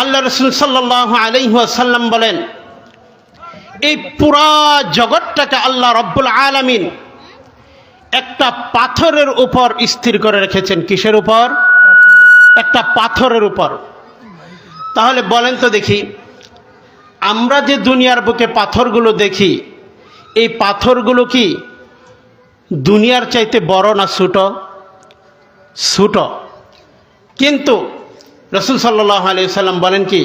আল্লাহ রাসূল সাল্লাল্লাহু আলাইহি ওয়াসাল্লাম বলেন, এই পুরা জগৎটাকে আল্লাহ রব্বুল আলামিন একটা পাথরের উপর স্থির করে রেখেছেন। কিসের উপর? একটা পাথরের উপর। তাহলে বলেন তো দেখি, আমরা যে দুনিয়ার বুকে পাথরগুলো দেখি, এই পাথরগুলো কি দুনিয়ার চাইতে বড় না ছোট? ছোট। কিন্তু রাসূল সাল্লাল্লাহু আলাইহি ওয়াসাল্লাম বলেন কি,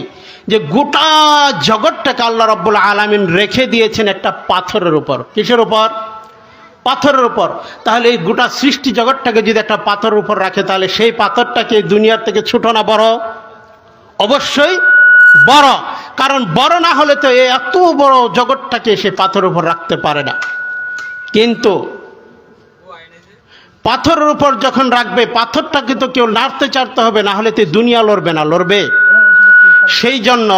যে গোটা জগৎটাকে আল্লাহ রাব্বুল আলামিন রেখে দিয়েছেন একটা পাথরের উপর। কিসের উপর? পাথরের উপর। তাহলে এই গোটা সৃষ্টি জগৎটাকে যদি একটা পাথরের উপর রাখে, তাহলে সেই পাথরটাকে দুনিয়ার থেকে ছোট না বড়? অবশ্যই বড়। কারণ বড় না হলে তো এই এত বড় জগৎটাকে সে পাথরের উপর রাখতে পারে না। কিন্তু পাথরের উপর যখন রাখবে, পাথরটাকে তো কেউ নাড়তে চাড়তে হবে, না হলে তো দুনিয়া লড়বে না, লড়বে? সেই জন্য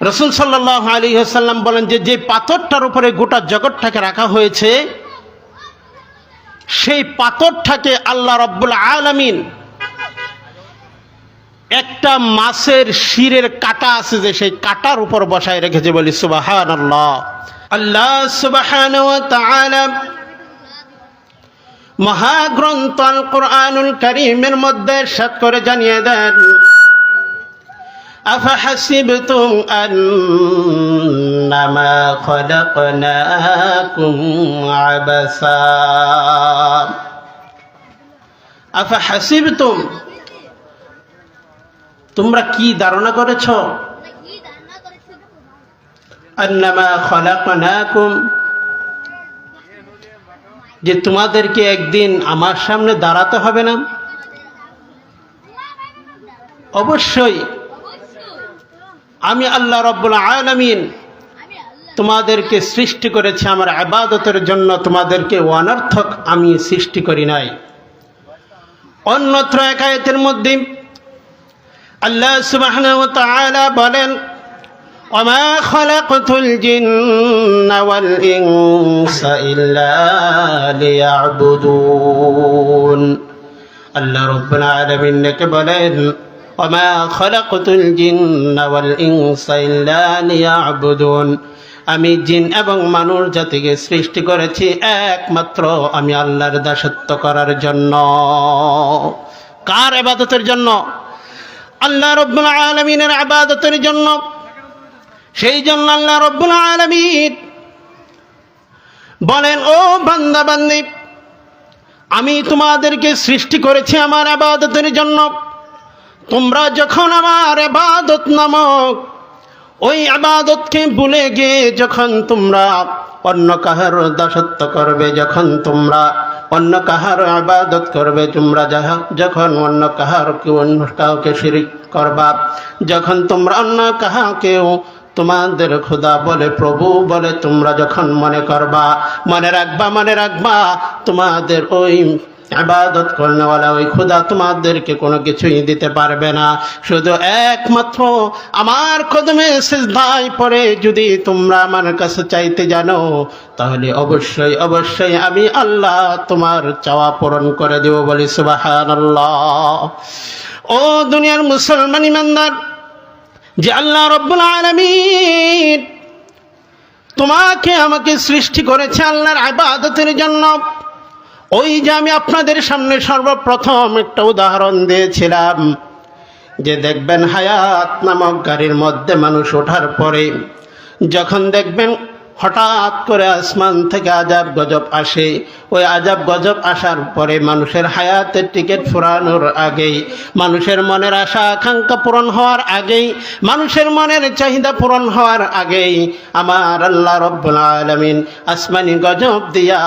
রাসূল সাল্লাল্লাহু আলাইহি ওয়াসাল্লাম বলেন যে যে পাথরটার উপরে গোটা জগৎটাকে রাখা হয়েছে, সেই পাথরটাকে আল্লাহ রাব্বুল আলামিন একটা মাছের শিরের কাঁটা আছে, যে সেই কাঁটার উপর বসায় রেখেছে। বলি সুবহানাল্লাহ। আল্লাহ সুবহানাহু ওয়া তাআলা মহাগ্রন্থ আল কুরআনুল কারীমের মধ্যে ইরশাদ করে জানিয়ে দেন, আফাহাসিবতুম আন্নামা খালাকনাকুম আবাসা। আফাহাসিবতুম, তোমরা কি ধারণা করেছ? আন্নামা খালাকনাকুম, যে তোমাদেরকে একদিন আমার সামনে দাঁড়াতে হবে না? অবশ্যই আমি আল্লাহ রাব্বুল আলামিন তোমাদেরকে সৃষ্টি করেছি আমার ইবাদতের জন্য, তোমাদেরকে অনর্থক আমি সৃষ্টি করি নাই। অন্যত্র এক আয়াতের মধ্যে আল্লাহ সুবহানাহু ওয়া তাআলা বলেন, ওমা খালাকতুল জিন্না ওয়াল ইনসা ইল্লা লিয়াবুদুন। আল্লাহ রাব্বুল আলামিন কে বলেন, ওমা খালাকতুল জিন্না ওয়াল ইনসা ইল্লা লিয়াবুদুন, আমি জিন এবং মানুষ জাতিকে সৃষ্টি করেছি একমাত্র আমি আল্লাহর দাসত্ব করার জন্য। কার ইবাদতের জন্য? আল্লাহ রাব্বুল আলামিনের ইবাদতের জন্য। সেই জন্য আল্লাহ রাব্বুল আলামিন বলেন, ও বান্দা বান্দি, আমি তোমাদেরকে সৃষ্টি করেছি আমার ইবাদতের জন্য। তোমরা যখন আমার ইবাদত নামক ওই ইবাদতকে ভুলে গিয়ে যখন তোমরা অন্য কাহার দাসত্ব করবে, যখন তোমরা অন্য কাহার ইবাদত করবে, তোমরা যখন অন্য কাউকে শিরিক করবা, যখন তোমরা অন্য কাহাকেও তোমাদের খোদা বলে, প্রভু বলে তোমরা যখন মনে করবা, মনে রাখবা তোমাদের ওই ইবাদত করনেওয়ালা ওই খোদা তোমাদেরকে কোনো কিছুই দিতে পারবে না। শুধু একমাত্র আমার কদমে সিজদায় পড়ে যদি তোমরা আমার কাছে চাইতে জানো, তাহলে অবশ্যই আমি আল্লাহ তোমার চাওয়া পূরণ করে দেব। বলি সুবহানাল্লাহ। ও দুনিয়ার মুসলমান ইমানদার, যে আল্লাহ রাব্বুল আলামিন তোমাকে আমাকে সৃষ্টি করেছে আল্লাহর ইবাদতের জন্য, ওই যে আমি আপনাদের সামনে সর্বপ্রথম একটা উদাহরণ দিয়েছিলাম, যে দেখবেন হায়াত নামক গাড়ির মধ্যে মানুষ ওঠার পরে যখন দেখবেন হঠাৎ করে আসমান থেকে আযাব গজব আসে, ওই আযাব গজব আসার পরে মানুষের হায়াতের টিকিট ফুরানোর আগেই, মানুষের মনের আশা আকাঙ্ক্ষা পূরণ হওয়ার আগেই, মানুষের মনের চাহিদা পূরণ হওয়ার আগেই আমার আল্লাহ রাব্বুল আলামিন আসমানি গজব দিয়া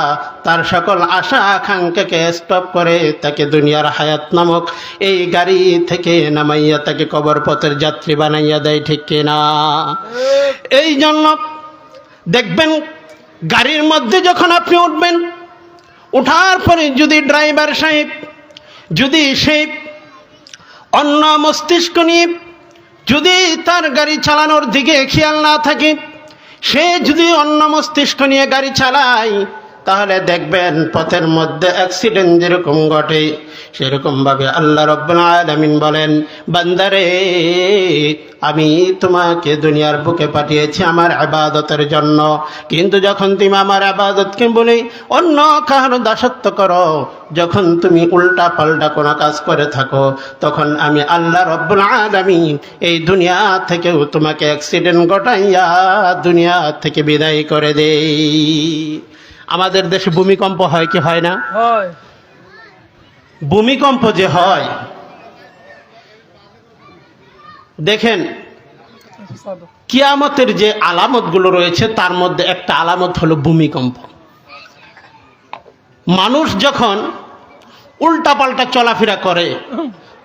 তার সকল আশা আকাঙ্ক্ষাকে স্টপ করে তাকে দুনিয়ার হায়াত নামক এই গাড়ি থেকে নামাইয়া তাকে কবর পথের যাত্রী বানাইয়া দেয়। ঠিক কিনা? এই জন্য দেখবেন গাড়ির মধ্যে যখন আপনি উঠবেন, ওঠার পরে যদি ড্রাইভার সাহেব যদি সেই অন্য মস্তিষ্ক নিয়ে যদি তার গাড়ি চালানোর দিকে খেয়াল না থাকে, সে যদি অন্য মস্তিষ্ক নিয়ে গাড়ি চালায়, তাহলে দেখবেন পথের মধ্যে অ্যাক্সিডেন্ট যেরকম ঘটে সেরকমভাবে আল্লাহ রাব্বুল আলামিন বলেন, বান্দারে আমি তোমাকে দুনিয়ার বুকে পাঠিয়েছি আমার ইবাদতের জন্য, কিন্তু যখন তুমি আমার ইবাদতকে বলে অন্য কারো দাসত্ব করো, যখন তুমি উল্টা পাল্টা কোনো কাজ করে থাকো, তখন আমি আল্লাহ রাব্বুল আলামিন এই দুনিয়া থেকেও তোমাকে অ্যাক্সিডেন্ট ঘটাইয়া দুনিয়া থেকে বিদায় করে দেই। আমাদের দেশে ভূমিকম্প হয় কি হয় না? হয়। ভূমিকম্প যে হয়, দেখেন কিয়ামতের যে আলামতগুলো রয়েছে তার মধ্যে একটা আলামত হলো ভূমিকম্প। মানুষ যখন উল্টাপাল্টা চলাফেরা করে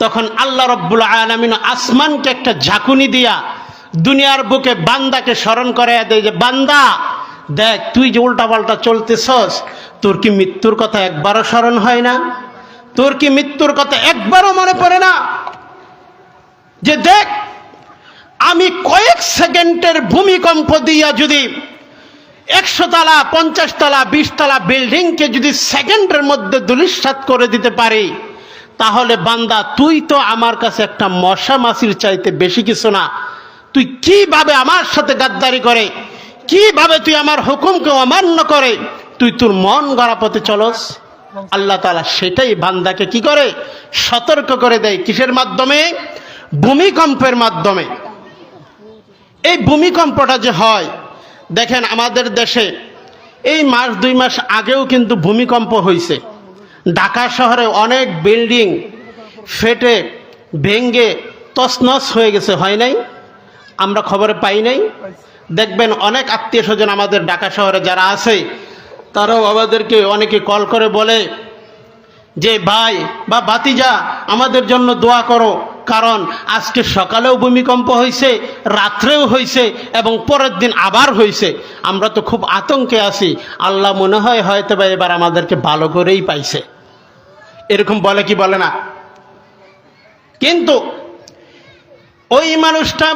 তখন আল্লাহ রাব্বুল আলামিন আসমানকে একটা ঝাঁকুনি দিয়া দুনিয়ার বুকে বান্দাকে স্মরণ করে দেয় যে, বান্দা দেখ তুই যে উল্টাপাল্টা চলতেছস, তোর কি মৃত্যুর কথা একবারও স্মরণ হয় না? তোর কি মৃত্যুর কথা একবারও মনে পড়ে না? যে দেখ আমি কয়েক সেকেন্ডের ভূমিকম্প দিয়া যদি 100 তলা 50 তলা 20 তলা বিল্ডিংকে যদি সেকেন্ডের মধ্যে ধূলিসাৎ করে দিতে পারি, তাহলে বান্দা তুই তো আমার কাছে একটা মশা মাছির চাইতে বেশি কিছু না। তুই কিভাবে আমার সাথে গাদ্দারি করে, কিভাবে তুই আমার হুকুমকে অমান্য করে তুই তোর মন গড়া পথে চলস? আল্লাহ তাআলা সেটাই বান্দাকে কি করে সতর্ক করে দেয়। কিসের মাধ্যমে? ভূমিকম্পের মাধ্যমে। এই ভূমিকম্পটা যে হয়, দেখেন আমাদের দেশে এই মাস 2 মাস আগেও কিন্তু ভূমিকম্প হয়েছে। ঢাকা শহরে অনেক বিল্ডিং ফেটে ভেঙ্গে তছনছ হয়ে গেছে, হয় নাই? আমরা খবরে পাই নাই? দেখবেন অনেক আত্মীয় স্বজন আমাদের ঢাকা শহরে যারা আছে তারাও আমাদেরকে অনেকে কল করে বলে যে ভাই বা ভাতিজা আমাদের জন্য দোয়া করো, কারণ আজকে সকালেও ভূমিকম্প হয়েছে, রাত্রেও হয়েছে এবং পরের দিন আবার হয়েছে। আমরা তো খুব আতঙ্কে আছি, আল্লাহ মনে হয় হয়তো বা এবার আমাদেরকে ভালো করেই পাইছে। এরকম বলে কি বলে না? কিন্তু ওই মানুষটা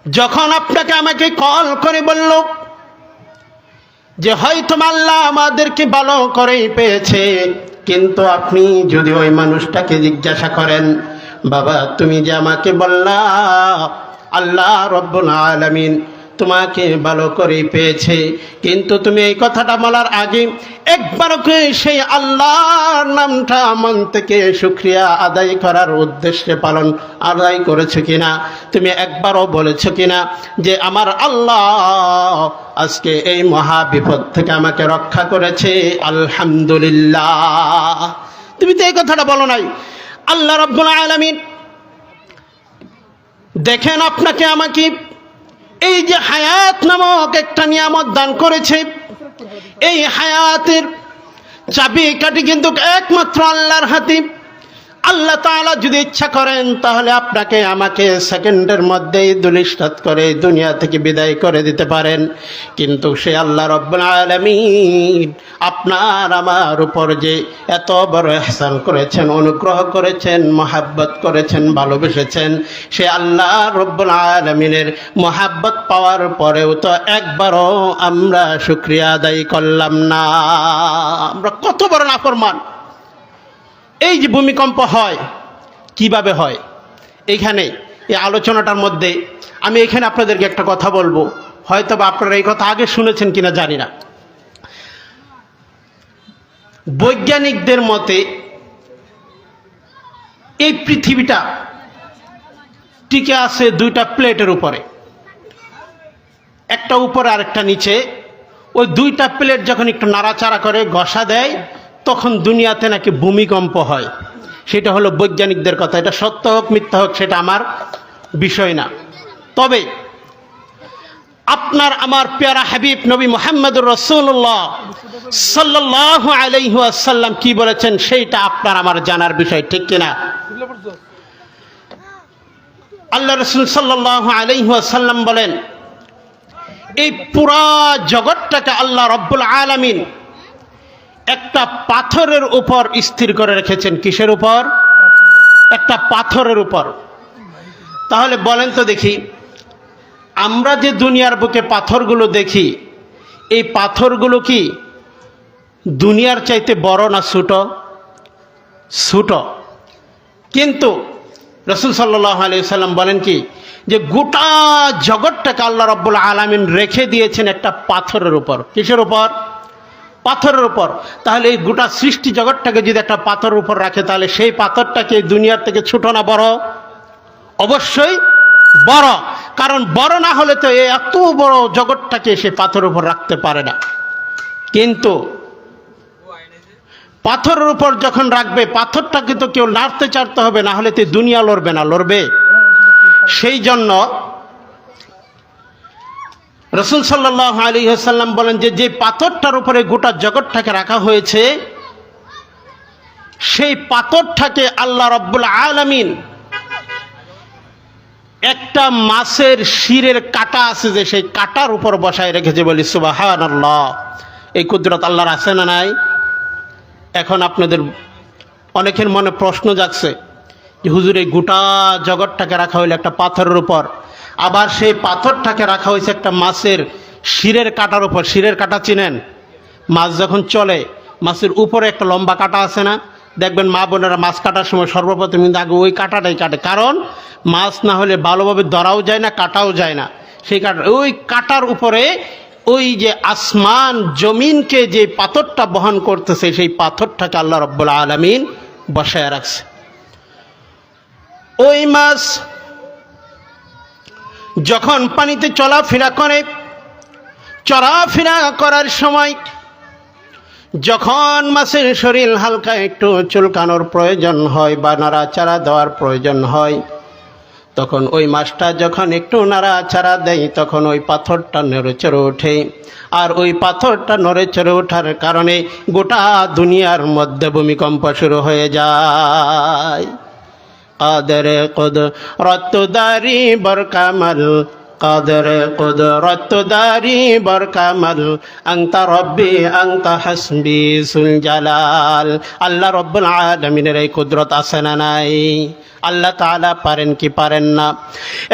যখন আপনাকে আমাকে কল করে বলল যে হয়তো আল্লাহ আমাদেরকে ভালো করেই পেয়েছে, কিন্তু আপনি যদি ওই মানুষটাকে জিজ্ঞাসা করেন, বাবা তুমি যে আমাকে বললা আল্লাহ রাব্বুল আলামিন তোমাকে ভালো করেই পেয়েছে, কিন্তু তুমি এই কথাটা বলার আগে একবারও কি সেই আল্লাহর নামটা মন থেকে শুকরিয়া আদায় করার উদ্দেশ্যে আদায় করেছো কিনা? তুমি একবারও বলেছো কিনা যে আমার আল্লাহ আজকে এই মহা বিপদ থেকে আমাকে রক্ষা করেছে, আলহামদুলিল্লাহ? তুমি তো এই কথাটা বলো নাই। আল্লাহ রাব্বুল আলামিন দেখেন আপনাকে আমাকে এই যে হায়াত নামক একটা নিয়ামত দান করেছে, এই হায়াতের চাবিকাঠি কিন্তু একমাত্র আল্লাহর হাতে। আল্লাহ তাআলা যদি ইচ্ছা করেন তাহলে আপনাকে আমাকে সেকেন্ডের মধ্যেই ধূলিসাৎ করে দুনিয়া থেকে বিদায় করে দিতে পারেন, কিন্তু সে আল্লাহ রাব্বুল আলামিন আপনার আমার উপর যে এত বড় ইহসান করেছেন, অনুগ্রহ করেছেন, মহাব্বত করেছেন, ভালোবেসেছেন, সে আল্লাহ রাব্বুল আলামিনের মহাব্বত পাওয়ার পরেও তো একবারও আমরা শুকরিয়া আদায় করলাম না। আমরা কত বড় নাফরমান! এই যে ভূমিকম্প হয় কিভাবে হয়, এইখানে এই আলোচনাটার মধ্যে আমি এখানে আপনাদেরকে একটা কথা বলবো, হয়তো বা আপনারা এই কথা আগে শুনেছেন কিনা জানি না। বৈজ্ঞানিকদের মতে এই পৃথিবীটা টিকে আছে 2টা প্লেটের উপরে, একটা উপরে আর একটা নিচে। ওই 2টা প্লেট যখন একটু নাড়াচাড়া করে ঘষা দেয় তখন দুনিয়াতে নাকি ভূমিকম্প হয়। সেটা হলো বৈজ্ঞানিকদের কথা। এটা সত্য হোক মিথ্যা হোক সেটা আমার বিষয় না। তবে আপনার আমার প্যারা হাবিব নবী মুহাম্মদুর রাসূলুল্লাহ সাল্লাল্লাহু আলাইহি ওয়াসাল্লাম কি বলেছেন সেইটা আপনার আমার জানার বিষয়, ঠিক কিনা? আল্লাহ রাসূল সাল্লাল্লাহু আলাইহি ওয়াসাল্লাম বলেন, এই পুরা জগৎটাকে আল্লাহ রাব্বুল আলামিন একটা পাথরের উপর স্থির করে রেখেছেন। কিসের উপর? একটা পাথরের উপর। তাহলে বলেন তো দেখি, আমরা যে দুনিয়ার বুকে পাথরগুলো দেখি, এই পাথরগুলো কি দুনিয়ার চাইতে বড় না ছোট? ছোট। কিন্তু রাসূল সাল্লাল্লাহু আলাইহি সাল্লাম বলেন কি, যে গোটা জগৎটাকে আল্লাহ রাব্বুল আলামিন রেখে দিয়েছেন একটা পাথরের উপর। কিসের উপর? পাথরের উপর। তাহলে এই গোটা সৃষ্টি জগৎটাকে যদি একটা পাথরের উপর রাখে, তাহলে সেই পাথরটাকে দুনিয়ার থেকে ছোট না বড়? অবশ্যই বড়। কারণ বড় না হলে তো এই এত বড় জগৎটাকে সে পাথরের উপর রাখতে পারে না। কিন্তু পাথরের উপর যখন রাখবে, পাথরটাকে তো কেউ নাড়তে চাড়তে হবে, না হলে তো দুনিয়া লড়বে না, লড়বে? সেই জন্য রাসূল সাল্লাল্লাহু আলাইহি ওয়াসাল্লাম বলেন যে যে পাথরটার উপরে গোটা জগৎটাকে রাখা হয়েছে, সেই পাথরটাকে আল্লাহ রাব্বুল আলামিন একটা মাছের শিরের কাঁটা আছে, যে সেই কাঁটার উপর বসায় রেখেছে। বলি সুবহানাল্লাহ। এই কুদরত আল্লাহর আছে না নাই? এখন আপনাদের অনেকের মনে প্রশ্ন জাগছে যে হুজুর, এই গোটা জগৎটাকে রাখা হইলো একটা পাথরের উপর, আবার সেই পাথরটাকে রাখা হয়েছে একটা মাছের শিরের কাঁটার উপর। শিরের কাঁটা চিনেন? মাছ যখন চলে, মাছের উপরে একটা লম্বা কাঁটা আছে না? দেখবেন মা বোনেরা মাছ কাটার সময় সর্বপ্রথম কিন্তু আগে ওই কাঁটাটাই কাটে, কারণ মাছ না হলে ভালোভাবে ধরাও যায় না, কাটাও যায় না। সেই কাঁটা, ওই কাঁটার উপরে ওই যে আসমান জমিনকে যে পাথরটা বহন করতেছে, সেই পাথরটাকে আল্লাহ রাব্বুল আলামিন বসায় রাখছে। ওই মাছ যখন পানিতে চলাফেরা করে, চলাফেরা করার সময় যখন মাছের শরীর হালকা একটু চুলকানোর প্রয়োজন হয় বা নাড়াচাড়া দেওয়ার প্রয়োজন হয়, তখন ওই মাছটা যখন একটু নাড়াচাড়া দেয়, তখন ওই পাথরটা নড়ে চড়ে ওঠে। আর ওই পাথরটা নড়ে চড়ে ওঠার কারণে গোটা দুনিয়ার মধ্যে ভূমিকম্প শুরু হয়ে যায়। কাদের কুদরত দারি বরকামাল, কাদের কুদরত দারি বরকামাল, আনতা রব্বি আনতা হাসবি সুল জালাল। আল্লাহ রব্বুল আলামিনের এই কুদরত আছে না নাই? আল্লাহ তাআলা পারেন কি পারেন না?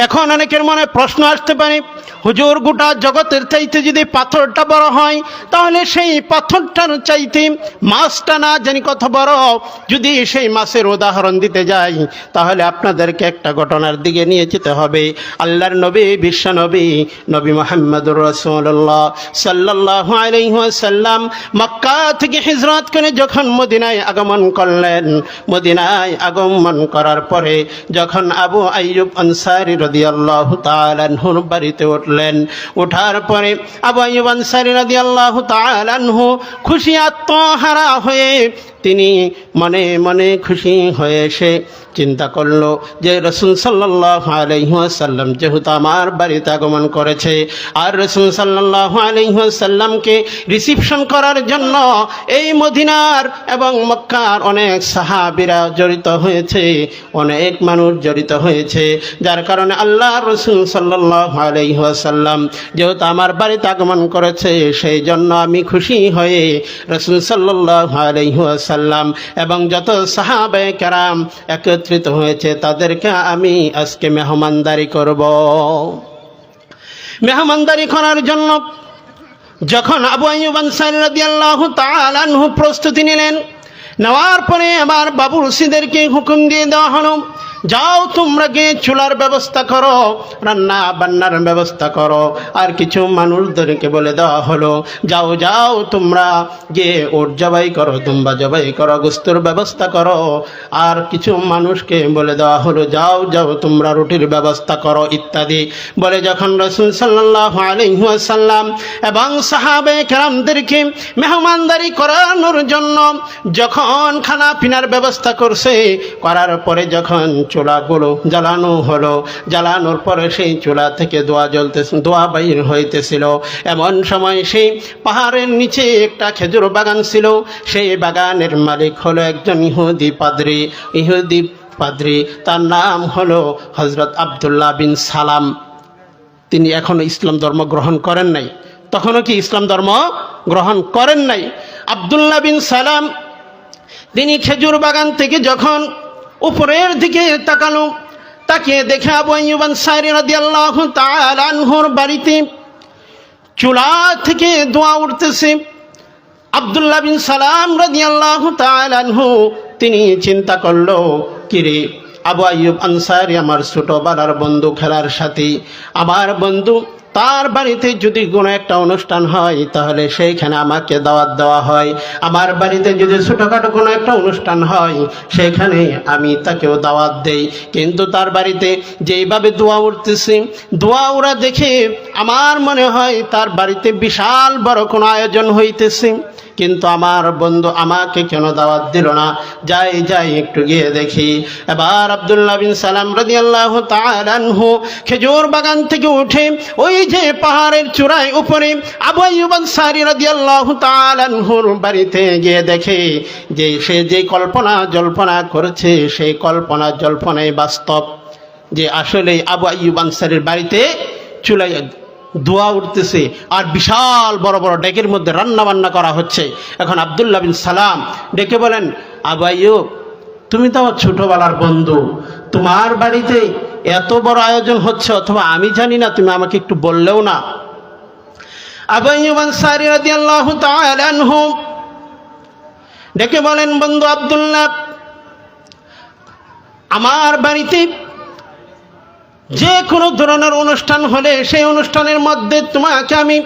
এখন অনেকের মনে প্রশ্ন আসতে পারে, হুজুর, গোটা জগতের চাইতে যদি পাথরটা বড় হয়, তাহলে সেই পাথরটার চাইতে মাছটা না জানি কত বড়। যদি সেই মাছের উদাহরণ দিতে যাই, তাহলে আপনাদেরকে একটা ঘটনার দিকে নিয়ে যেতে হবে। আল্লাহর নবী, বিশ্ব নবী, নবী মুহাম্মদুর রাসূলুল্লাহ সাল্লাল্লাহু আলাইহি ওয়াসাল্লাম মক্কা থেকে হিজরত করে যখন মদিনায় আগমন করলেন, মদিনায় আগমন করার পরে যখন আবু আইয়ুব আনসারী রাদিয়াল্লাহু তাআলা আনহুর বাড়িতে উঠলেন, ওঠার পরে আবু আইয়ুব আনসারী রাদিয়াল্লাহু তাআলা আনহু খুশি আত্মহারা হয়ে তিনি মনে মনে খুশি হয়ে এসে চিন্তা করলো যে রাসূল সাল্লাল্লাহু আলাইহি ওয়াসাল্লাম যেহেতু আমার বাড়িতে আগমন করেছে, আর রাসূল সাল্লাল্লাহু আলাইহি ওয়াসাল্লামকে রিসিপশন করার জন্য এই মদিনার এবং মক্কার অনেক সাহাবীরা জড়িত হয়েছে, অনেক মানুষ জড়িত হয়েছে, যার কারণে আল্লাহ রাসূল সাল্লাল্লাহু আলাইহি ওয়াসাল্লাম যেহেতু আমার বাড়িতে আগমন করেছে, সেই জন্য আমি খুশি হয়ে রাসূল সাল্লাল্লাহু আলাইহি ওয়াসাল্লাম এবং যত সাহাবায়ে কেরাম একত্রিত হয়েছে তাদেরকে আমি আজকে মেহমানদারি করব। মেহমানদারি করার জন্য যখন আবু আইয়ুব আনসারী রাদিয়াল্লাহু তাআলা আনহু প্রস্তুতি নিলেন, নেওয়ার পরে আমার বাবু রশিদেরকে হুকুম দিয়ে দেওয়া হলো, যাও তোমরা গিয়ে চুলার ব্যবস্থা করো, রান্না বান্নার ব্যবস্থা করো। আর কিছু মানুষদেরকে বলে দেওয়া হলো, যাও যাও তোমরা গিয়ে ওট জবাই করো, দুম্বা জবাই করো, গোস্তের ব্যবস্থা করো। আর কিছু মানুষকে বলে দেওয়া হলো, যাও যাও তোমরা রুটির ব্যবস্থা করো ইত্যাদি বলে যখন রাসূল সাল্লাল্লাহু আলাইহি ওয়াসাল্লাম এবং সাহাবায়ে কেরামদেরকে মেহমানদারি করানোর জন্য যখন খানা পিনার ব্যবস্থা করছে, করার পরে যখন চুলাগুলো জ্বালানো হলো, জ্বালানোর পরে সেই চুলা থেকে ধোঁয়া বাইর হইতেছিল। এমন সময় সেই পাহাড়ের নিচে একটা খেজুর বাগান ছিল, সেই বাগানের মালিক হলো একজন ইহুদি পাদ্রী, তার নাম হলো হযরত আব্দুল্লাহ বিন সালাম। তিনি এখনো ইসলাম ধর্ম গ্রহণ করেন নাই, তখনও কি ইসলাম ধর্ম গ্রহণ করেন নাই। আব্দুল্লাহ বিন সালাম তিনি খেজুর বাগান থেকে যখন উপরের দিকে তাকালো, তাকিয়ে দেখে আবু আইয়ুব আনসারী রাদিয়াল্লাহু তাআলা আনহুর বাড়িতে চুলা থেকে ধোঁয়া উঠতেছে। আব্দুল্লাহ বিন সালাম রাদিয়াল্লাহু তাআলা আনহু তিনি চিন্তা করলো, কিরে আবু আইয়ুব আনসারী আমার ছোটবেলার বন্ধু, খেলার সাথী, আমার বন্ধু, তার বাড়িতে যদি কোনো একটা অনুষ্ঠান হয় তাহলে সেইখানে আমাকে দাওয়াত দেওয়া হয়। আমার বাড়িতে যদি ছোটোখাটো কোনো একটা অনুষ্ঠান হয় সেখানে আমি তাকেও দাওয়াত দেই, কিন্তু তার বাড়িতে যেইভাবে দোয়া উঠতেছে, দোয়া ওরা দেখে আমার মনে হয় তার বাড়িতে বিশাল বড় কোনো আয়োজন হইতেছে, কিন্তু আমার বন্ধু আমাকে কেন দাওয়াত দিল না? যাই একটু গিয়ে দেখি। এবার আব্দুল্লাহ বিন সালাম রাদিয়াল্লাহু তাআলা আনহু খেজুর বাগান থেকে উঠে ওই যে পাহাড়ের চূড়ায় উপরে আবু আইয়ুব আনসারী রাদিয়াল্লাহু তাআলা আনহুর বাড়িতে গিয়ে দেখে যে সে যে কল্পনা জল্পনা করেছে সেই কল্পনা জল্পনাই বাস্তব, যে আসলে আবু আইয়ুব আনসারীর বাড়িতে চুলায় দোয়া উঠতেছে আর বিশাল বড় বড় ডেকের মধ্যে রান্না বান্না করা হচ্ছে। এখন আব্দুল্লাহ বিন সালাম ডেকে বলেন, আবু আইয়ুব, তুমি তো আমার ছোটবেলার বন্ধু, তোমার বাড়িতে এত বড় আয়োজন হচ্ছে অথবা আমি জানি না, তুমি আমাকে একটু বললেও না। আবু আইয়ুব আনসারী রাদিয়াল্লাহু তাআলা আনহু ডেকে বলেন, বন্ধু আব্দুল্লাহ, আমার বাড়িতে যে কোনো ধরনের অনুষ্ঠান হলে সেই অনুষ্ঠানের মধ্যে তোমাকে আমি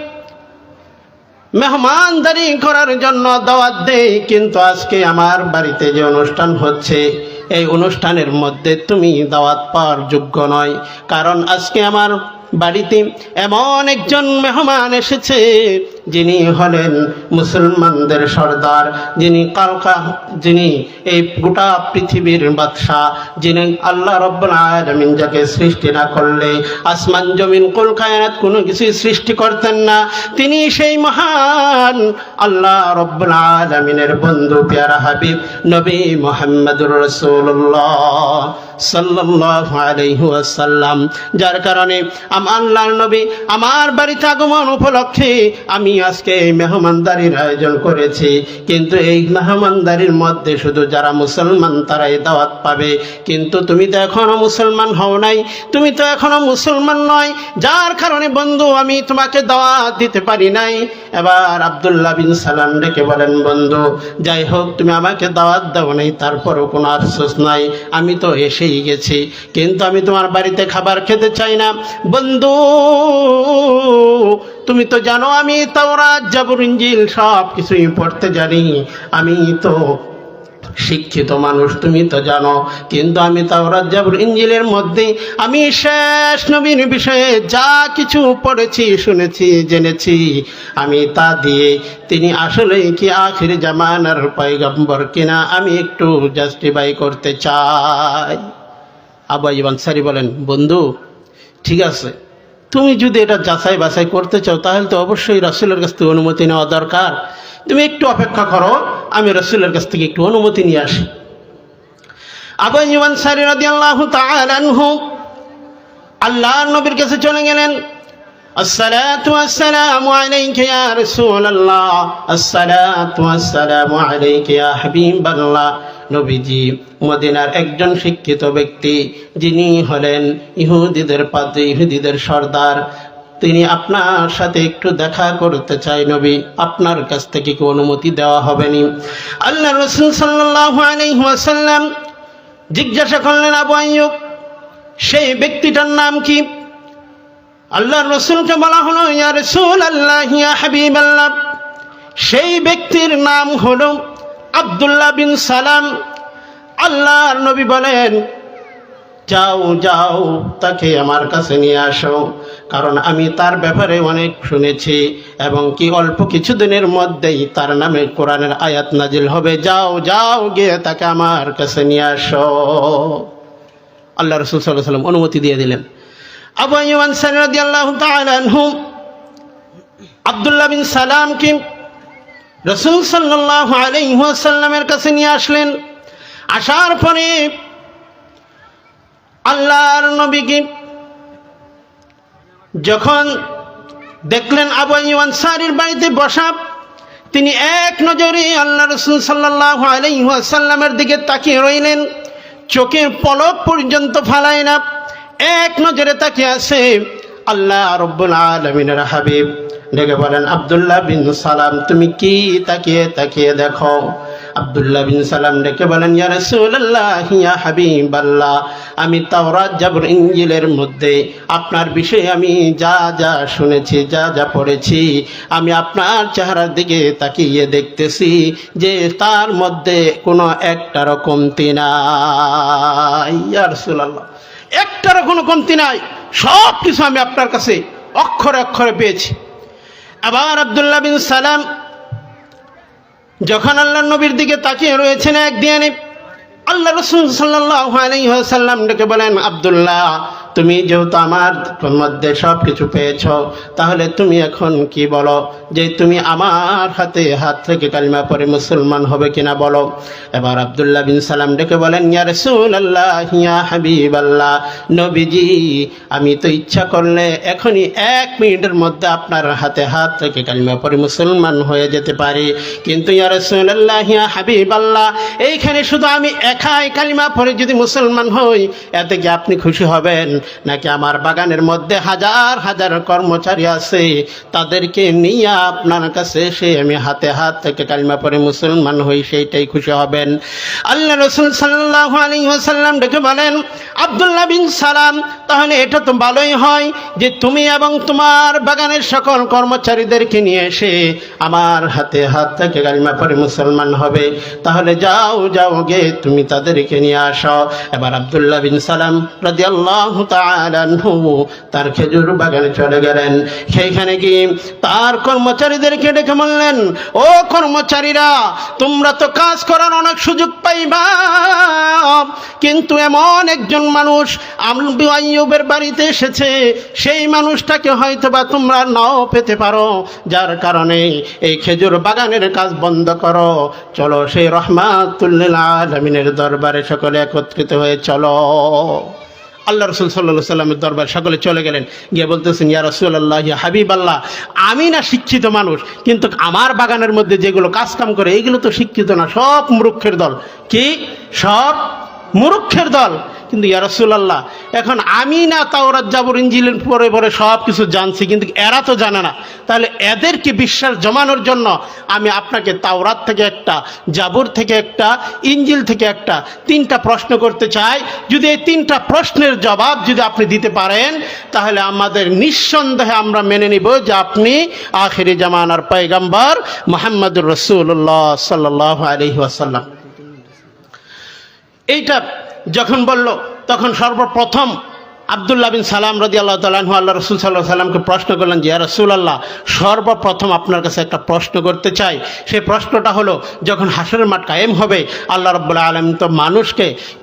মেহমানদারি করার জন্য দাওয়াত দেই, কিন্তু আজকে আমার বাড়িতে যে অনুষ্ঠান হচ্ছে এই অনুষ্ঠানের মধ্যে তুমি দাওয়াত পাওয়ার যোগ্য নয়, কারণ আজকে আমার বাড়িতে এমন একজন মেহমান এসেছে যিনি হলেন মুসলমানদের সর্দার, যিনি এই গোটা পৃথিবীর বাদশাহ, যিনি আল্লাহ রাব্বুল আলামিন যাকে সৃষ্টি না করলে আসমান জমিন কুল কায়নাত কোনো কিছুই সৃষ্টি করতেন না, তিনি সেই মহান আল্লাহ রাব্বুল আলামিনের বন্ধু প্যারা হাবিব নবী মুহাম্মদুর রাসূলুল্লাহ সাল্লাল্লাহু আলাইহি ওয়াসাল্লাম। যার কারণে আল্লাহর নবী আমার বাড়িতে আগমন উপলক্ষে আমি আজকে এই মেহমানদারির আয়োজন করেছি, কিন্তু এই মেহমানদারির মধ্যে শুধু যারা মুসলমান তারাই দাওয়াত পাবে, কিন্তু তুমি তো এখনো মুসলমান হও নাই, তুমি তো এখনো মুসলমান নয়, যার কারণে বন্ধু আমি তোমাকে দাওয়াত দিতে পারি নাই। এবার আব্দুল্লাহ বিন সালাম ডেকে বলেন, বন্ধু যাই হোক, তুমি আমাকে দাওয়াত দাও নাই, তারপরও কোনো আফসোস নাই, আমি তো এসেই গেছি, কিন্তু আমি তোমার বাড়িতে খাবার খেতে চাই না। বন্ধু তুমি তো জানো আমি তাওরাত জাবুর ইনজিল সব কিছুই পড়তে জানি, আমি তো শিক্ষিত মানুষ, তুমি তো জানো, কিন্তু আমি তাওরাত জাবুর ইনজিলের মধ্যে আমি শেষ নবীর বিষয়ে যা কিছু পড়েছি, শুনেছি, জেনেছি, আমি তা দিয়ে তিনি আসলে কি আখির জামানার পয়গম্বর কিনা আমি একটু জাস্টিফাই করতে চাই। আবু আইয়ুব আনসারী বলেন, বন্ধু ঠিক আছে, তুমি যদি এটা যাচাই বাছাই করতে চাও তাহলে তো অবশ্যই রাসূলের কাছ থেকে অনুমতি নেওয়া দরকার, তুমি একটু অপেক্ষা করো, আমি রাসূলের কাছ থেকে একটু অনুমতি নিয়ে আসি। আবু আইয়ুব আনসারী রাদিয়াল্লাহু তাআলা আনহু আল্লাহর নবীর কাছে চলে গেলেন। আসসালাতু ওয়াসসালামু আলাইকা ইয়া রাসূলুল্লাহ, আসসালাতু ওয়াসসালামু আলাইকা ইয়া হাবিবাল্লাহ। নবীজি মদিনার একজন শিক্ষিত ব্যক্তি, যিনি হলেন ইহুদিদের পাদ্রী, ইহুদিদের সর্দার, তিনি আপনার সাথে একটু দেখা করতে চাই নবী, আপনার কাছ থেকে কি অনুমতি দেওয়া হবে নি? আল্লাহ রাসূল সাল্লাল্লাহু আলাইহি ওয়াসাল্লাম জিজ্ঞাসা করলেন, আবু আইয়ুব সেই ব্যক্তিটার নাম কি? আল্লাহর রাসূলকে বলা হলো, ইয়া রাসূলুল্লাহ, ইয়া হাবিবাল্লাহ, সেই ব্যক্তির নাম হলো আব্দুল্লাহ বিন সালাম। আল্লাহর নবী বলেন, যাও তাকে আমার কাছে নিয়ে আসো, কারণ আমি তার ব্যাপারে অনেক শুনেছি এবং কি অল্প কিছুদিনের মধ্যেই তার নামে কোরআনের আয়াত নাজিল হবে, যাও গিয়ে তাকে আমার কাছে নিয়ে আসো। আল্লাহ রাসূল সাল্লাল্লাহু আলাইহি ওয়াসাল্লাম অনুমতি দিয়ে দিলেন। আবু আইয়ুব আনসারী রাদিয়াল্লাহু তাআলা আনহু আব্দুল্লাহ বিন সালামকে রাসূল সাল্লাল্লাহু আলাইহি ওয়াসাল্লামের কাছে নিয়ে আসলেন। আসার পরে আল্লাহর নবীকে যখন দেখলেন আবু আইয়ুব আনসারীর বাড়িতে বসা, তিনি এক নজরে আল্লাহ রাসূল সাল্লাল্লাহু আলাইহি ওয়াসাল্লামের দিকে তাকিয়ে রইলেন, চোখের পলক পর্যন্ত ফালায় না, এক নজরে তাকিয়ে আছে আল্লাহ রাব্বুল আলামিনের হাবিব ডেকে বলেন, আব্দুল্লাহ বিন সালাম, তুমি কি তাকিয়ে তাকিয়ে দেখো? আব্দুল্লাহ বিন সালাম ডেকে বলেন, ইয়া রাসূলুল্লাহ, ইয়া হাবিবাল্লাহ, আমি তাওরাত জাবর ইনজিলের মধ্যে আপনার বিষয়ে আমি যা যা শুনেছি, যা যা পড়েছি, আমি আপনার চেহারার দিকে তাকিয়ে দেখতেছি যে তার মধ্যে কোনো একটারও কমতি নাই। ইয়া রাসূলুল্লাহ, একটারও কোনো কমতি নাই, সব কিছু আমি আপনার কাছে অক্ষরে অক্ষরে পেয়েছি। আবার আব্দুল্লাহ বিন সালাম যখন আল্লাহর নবীর দিকে তাকিয়ে রয়েছেন, একদিনে আল্লাহ রাসূল সাল্লাল্লাহু আলাইহি ওয়াসাল্লাম ডেকে বলেন, আব্দুল্লাহ, তুমি যেহেতু আমার মধ্যে সব কিছু পেয়েছ, তাহলে তুমি এখন কি বলো যে তুমি আমার হাতে হাত থেকে কালিমা পড়ে মুসলমান হবে কিনা বলো। এবার আব্দুল্লাহ বিন সালাম ডেকে বলেন, ইয়া রাসূলুল্লাহ, ইয়া হাবিবাল্লাহ, নবীজি, আমি তো ইচ্ছা করলে এখনই 1 মিনিটের মধ্যে আপনার হাতে হাত থেকে কালিমা পড়ে মুসলমান হয়ে যেতে পারি, কিন্তু ইয়া রাসূলুল্লাহ, ইয়া হাবিবাল্লাহ, এইখানে শুধু আমি একাই কালিমা পড়ে যদি মুসলমান হই, এতে কি আপনি খুশি হবেন? নাকি আমার বাগানের মধ্যে হাজার হাজার কর্মচারী আছে, তাদেরকে নিয়ে আপনার কাছে এসে আমি হাতে হাত থেকে কালিমা পড়ে মুসলমান হই, সেইটাই খুশি হবেন? আল্লাহ রাসূল সাল্লাল্লাহু আলাইহি ওয়াসাল্লাম ডেকে বলেন, আব্দুল্লাহ বিন সালাম, তাহলে এটা তো ভালোই হয় যে তুমি এবং তোমার বাগানের সকল কর্মচারীদেরকে নিয়ে এসে আমার হাতে হাত থেকে কালিমা পড়ে মুসলমান হবে। তাহলে যাও যাও গে, তুমি তাদেরকে নিয়ে আসো। এবার আব্দুল্লাহ বিন সালাম রাদিয়াল্লাহু তাআলা আনহু তার খেজুর বাগানে চলে গেলেন। সেইখানে গিয়ে তার কর্মচারীদেরকে ডেকে বললেন, ও কর্মচারীরা, তোমরা তো কাজ করার অনেক সুযোগ পাইবা, কিন্তু এমন একজন মানুষ আবু আইয়ুবের বাড়িতে এসেছে, সেই মানুষটাকে হয়তোবা তোমরা নাও পেতে পারো, যার কারণে এই খেজুর বাগানের কাজ বন্ধ করো। চলো সেই রাহমাতুল লিল আলামিনের দরবারে সকলে একত্রিত হয়ে চলো। আল্লাহ রাসূল সাল্লাল্লাহু আলাইহি ওয়াসাল্লামের দরবারে সকলে চলে গেলেন। গিয়ে বলতেছেন, ইয়া রাসূলুল্লাহ, ইয়া হাবিবাল্লাহ, আমি না শিক্ষিত মানুষ, কিন্তু আমার বাগানের মধ্যে যেগুলো কাজ কাম করে এগুলো তো শিক্ষিত না, সব মূর্খের দল। কি? সব মূর্খের দল। কিন্তু ইয়া রাসূলুল্লাহ, এখন আমি না তাওরাত জাবর ইনজিলের পরে পরে সব কিছু জানছি, কিন্তু এরা তো জানে না। তাহলে এদেরকে বিশ্বাস জমানোর জন্য আমি আপনাকে তাওরাত থেকে একটা, জাবর থেকে একটা, ইনজিল থেকে একটা, 3টা প্রশ্ন করতে চাই। যদি এই 3টা প্রশ্নের জবাব যদি আপনি দিতে পারেন, তাহলে আমাদের নিঃসন্দেহে আমরা মেনে নিব যে আপনি আখিরি জামানার পয়গম্বর মুহাম্মদুর রাসূলুল্লাহ সাল্লাল্লাহু আলাইহি ওয়াসাল্লাম। এইটা যখন বলল, তখন সর্বপ্রথম আব্দুল্লাহ বিন সালাম রাদিয়াল্লাহু তাআলা আনহু আল্লাহ রাসূল সাল্লাল্লাহু আলাইহি ওয়াসাল্লামকে প্রশ্ন করলেন যে, ইয়া রাসূলুল্লাহ, সর্বপ্রথম আপনার কাছে একটা প্রশ্ন করতে চাই। সেই প্রশ্নটা হলো, যখন হাসরের মাঠ কায়েম হবে, আল্লাহ রাব্বুল আলামিন তো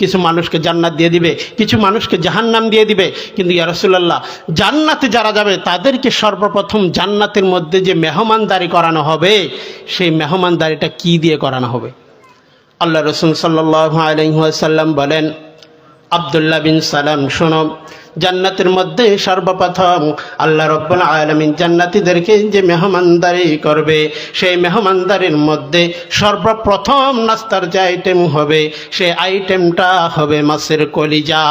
কিছু মানুষকে জান্নাত দিয়ে দিবে, কিছু মানুষকে জাহান্নাম দিয়ে দিবে, কিন্তু ইয়া রাসূলুল্লাহ, জান্নাতে যারা যাবে তাদেরকে সর্বপ্রথম জান্নাতের মধ্যে যে মেহমানদারি করানো হবে, সেই মেহমানদারিটা কি দিয়ে করানো হবে? আল্লাহ রাসূল সাল্লাল্লাহু আলাইহি ওয়াসাল্লাম বলেন, আব্দুল্লাহ বিন সালাম, শোনো, জান্নাতের মধ্যে সর্বপ্রথম আল্লাহ রাব্বুল আলামিন জান্নাতীদেরকে যে মেহমানদারি করবে, সেই মেহমানদারির মধ্যে সর্বপ্রথম নাস্তার যে আইটেম হবে, সেই আইটেমটা হবে মাছের কলিজা।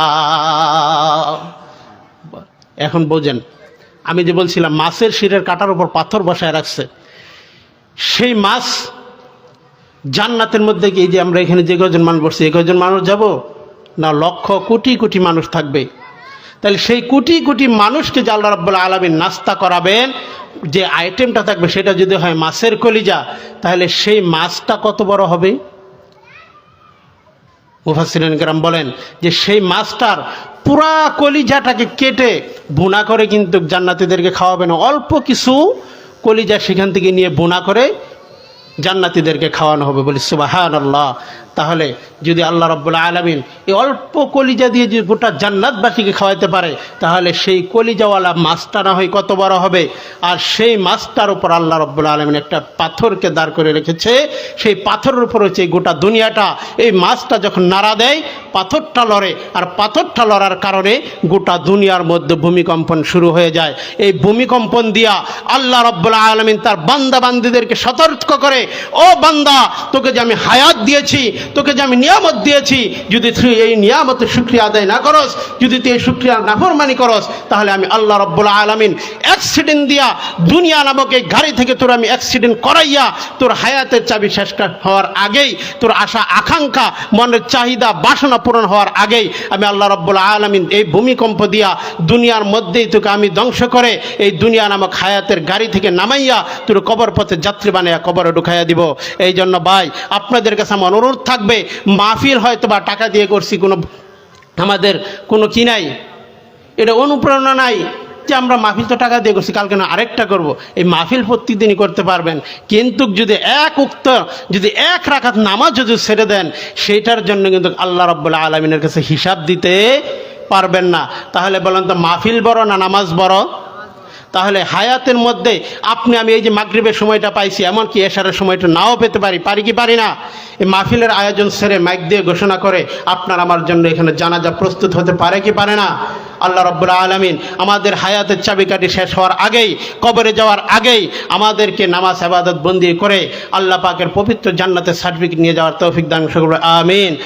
এখন বোঝেন, আমি যে বলছিলাম মাছের শিরের কাঁটার উপর পাথর বসায় রাখছে, সেই মাছ জান্নাতের মধ্যে কি, যে আমরা এখানে যে কজন মানুষ বসছি, এই কজন মানুষ যাব না? লক্ষ কোটি কোটি মানুষ থাকবে। তাহলে সেই কোটি কোটি মানুষকে যে আল্লাহ রাব্বুল আলামিন নাস্তা করাবেন, যে আইটেমটা থাকবে সেটা যদি হয় মাছের কলিজা, তাহলে সেই মাছটা কত বড় হবে? মুফাসসিরিন কেরাম বলেন যে সেই মাছটার পুরা কলিজাটাকে কেটে ভুনা করে কিন্তু জান্নাতীদেরকে খাওয়াবে না, অল্প কিছু কলিজা সেখান থেকে নিয়ে ভুনা করে জান্নাতীদেরকে খাওয়ানো হবে। বলি সুবহানাল্লাহ। তাহলে যদি আল্লাহ রাব্বুল আলামিন এই অল্প কলিজা দিয়ে যদি গোটা জান্নাতবাসীকে খাওয়াতে পারে, তাহলে সেই কলিজাওয়ালা মাছটা না হয় কত বড় হবে। আর সেই মাছটার উপর আল্লাহ রাব্বুল আলামিন একটা পাথরকে দাঁড় করে রেখেছে, সেই পাথরের উপর হচ্ছে গোটা দুনিয়াটা। এই মাছটা যখন নাড়া দেয়, পাথরটা লড়ে, আর পাথরটা লড়ার কারণে গোটা দুনিয়ার মধ্যে ভূমিকম্পন শুরু হয়ে যায়। এই ভূমিকম্পন দিয়া আল্লাহ রাব্বুল আলামিন তার বান্দা বান্দীদেরকে সতর্ক করে, ও বান্দা, তোকে যে আমি হায়াত দিয়েছি, তোকে যে আমি নিয়ামত দিয়েছি, যদি তুই এই নিয়ামতের শুকরিয়া আদায় না করস, যদি তুই এই শুকরিয়া নাফরমানি করস, তাহলে আমি আল্লাহ রাব্বুল আলামিন অ্যাক্সিডেন্ট দিয়া দুনিয়া নামক এই গাড়ি থেকে তোর আমি অ্যাক্সিডেন্ট করাইয়া তোর হায়াতের চাবি শেষ হওয়ার আগেই, তোর আশা আকাঙ্ক্ষা মনের চাহিদা বাসনা পূরণ হওয়ার আগেই আমি আল্লাহ রাব্বুল আলামিন এই ভূমিকম্প দিয়া দুনিয়ার মধ্যেই তোকে আমি ধ্বংস করে এই দুনিয়া নামক হায়াতের গাড়ি থেকে নামাইয়া তোর কবর পথে যাত্রী বানাইয়া কবরে ঢুকাইয়া দিব। এই জন্য ভাই আপনাদের কাছে আমার অনুরোধ থাকবে, মাহফিল হয়তো বা টাকা দিয়ে করছি, কোনো আমাদের কোনো কি নাই, এটা অনুপ্রেরণা নাই যে আমরা মাহফিল তো টাকা দিয়ে করছি, কালকে না আরেকটা করব। এই মাহফিল প্রতিদিনই করতে পারবেন, কিন্তু যদি এক রাকাত নামাজ যদি ছেড়ে দেন, সেইটার জন্য কিন্তু আল্লাহ রাব্বুল আলামিনের কাছে হিসাব দিতে পারবেন না। তাহলে বলেন তো মাহফিল বড় না নামাজ বড়? তাহলে হায়াতের মধ্যে আপনি আমি এই যে মাগরিবের সময়টা পাইছি, এমনকি এশারের সময়টা নাও পেতে পারি কি পারি না? এই মাহফিলের আয়োজন সেরে মাইক দিয়ে ঘোষণা করে আপনার আমার জন্য এখানে জানাজা প্রস্তুত হতে পারে কি পারে না? আল্লাহ রাব্বুল আলামিন আমাদের হায়াতের চাবিকাঠি শেষ হওয়ার আগেই, কবরে যাওয়ার আগেই আমাদেরকে নামাজ ইবাদত বন্দি করে আল্লাহ পাকের পবিত্র জান্নাতের সার্টিফিকেট নিয়ে যাওয়ার তৌফিক দান করুন, আমিন।